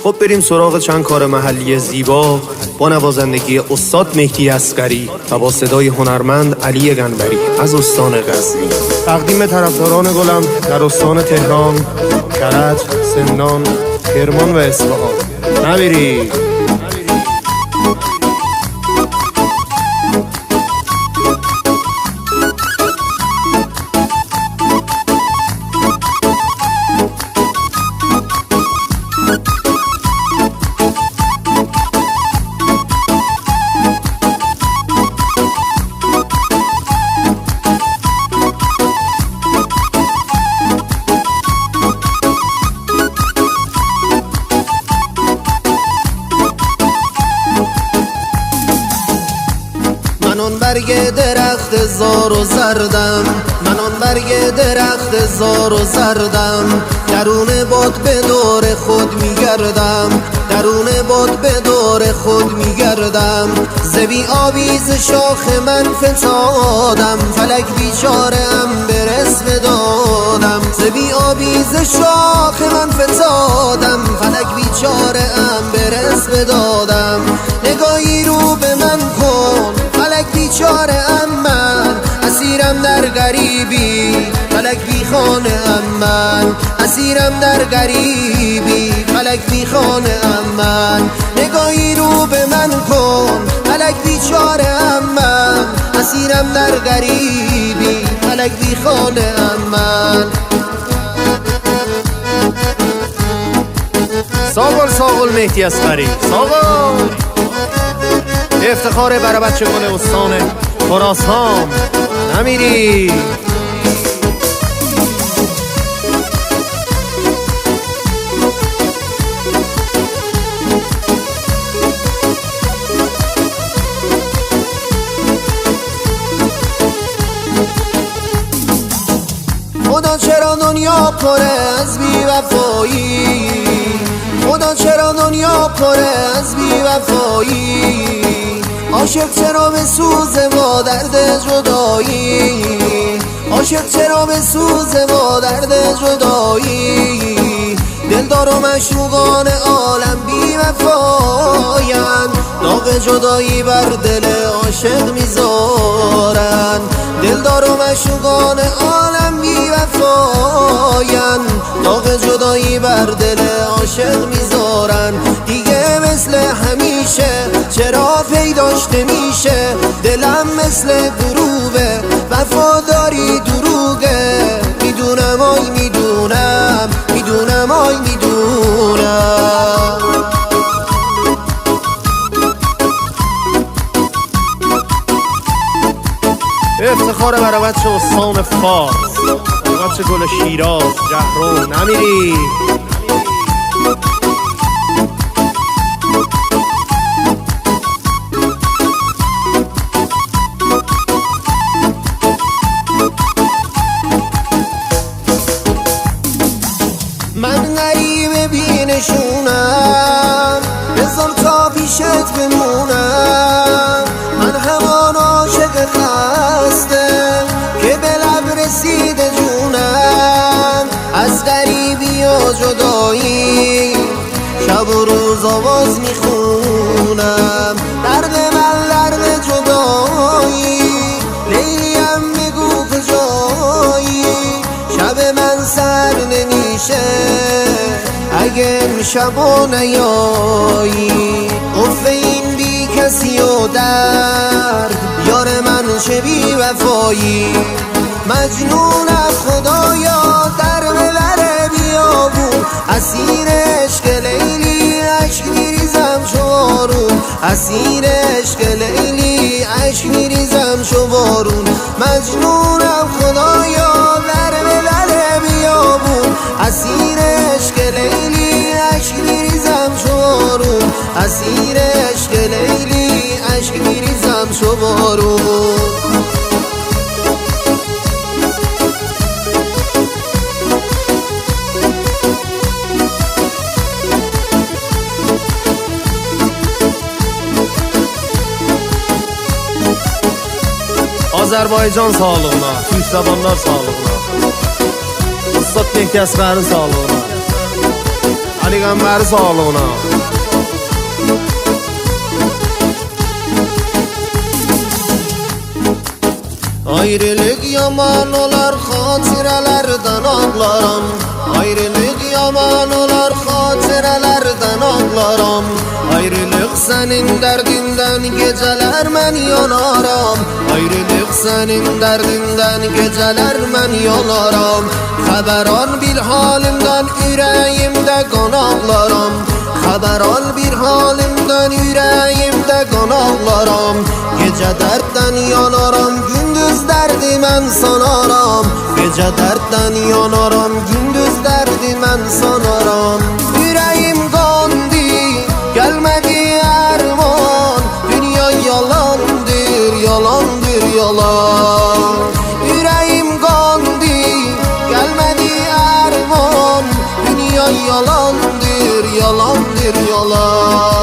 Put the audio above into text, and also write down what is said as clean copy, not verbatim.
خب بریم سراغ چند کار محلی زیبا با نوازندگی استاد مهدی اصغری و با صدای هنرمند علی گنبری از استان غزنی. تقدیم طرفداران گلم در استان تهران، کرج، سمنان، کرمان و اصفهان. نمیری من آن برگ درخت زار و زردم، من آن برگ درخت زار و زردم، درون باد به دور خود میگردم، درون باد به دور خود میگردم. زبی آویز شاخ من فتادم، فلک بیچاره ام برس بدادم. زبی آویز شاخ من فتادم، فلک بیچاره ام برس بدادم. نگاهی رو به من کن فلک بیچاره ام من، اسیرم در غریبی فلک بی خانه ام من، اسیرم در غریبی فلک بی خانه ام من. نگاهی رو به من کن فلک بیچاره ام من، اسیرم در غریبی فلک بی خانه ام من. ساقل ساقل مهدی اصغری، ساقل افتخار برای بچه گل استان خراسان. نمیری خدا چرا دنیا پره از بی وفایی، خدا چرا دنیا پره از بی وفایی. عاشق چرا به سوز ما درد جدایی، عاشق چرا به سوز ما درد جدایی. دلدار و مشوقان عالم بی وفایند، داغ جدایی بر دل عاشق میذارن. دلدار و مشوقان عالم بی وفایند، داغ جدایی بر دل عاشق میذارن. دیگه مثل همیشه چرا پیداش نمیشه، دلم مثل دروغه وفاداری دروغه. میدونم آی میدونم، میدونم آی میدونم. افتخار برای بچه استان فارس، بچه گل شیراز، جهرم. نمیری من غریب بینشونم، بذار تا پیشت بمونم. من همان عاشق خسته که به لب رسیده جونم. از غریبی و جدایی شب و روز آواز میخونم. درد من درد جدایی، لیلیم بگو کجایی. شب من سر نمیشه اگه امشب و نیایی. قفه این بی کسی و درد، یار من چه بی وفایی. مجنونم خدایا در ببره بیابون، اسیر عشق لیلی عشق میریزم شوارون، اسیر عشق لیلی عشق میریزم شوارون. مجنونم خدایا در ببره بیابون، اسیر عشق لیلی عشق میریزم شوارون، اسیر عشق لیلی عشق میریزم شوارون. Azərbaycan sağlığına, Türk zabanlar sağlığına, Ustad Mehdi Əsğərin sağlığına, Ali Peygamber sağlığına. Ayrılık yaman olar, xatirelerden ağlarım. Ayrılık yaman olar, xatirelerden ağlarım. Ayrılık senin derdinden, geceler men yanaram. Ayrılık senin derdinden, geceler men yanaram. Haber al bir halimden, yüreğimde kan ağlarım. Haber al bir halimden, yüreğimde kan ağlarım. Gece dertten yanaram, gündüz derdi men sanaram. Gece dertten yanaram, gündüz derdi men sanaram. Yüreğim kandı, gelmedi erman. Dünya yalandır, yalandır, yalan. Yüreğim kandı, gelmedi erman. Dünya yalandır, yalandır, yalan.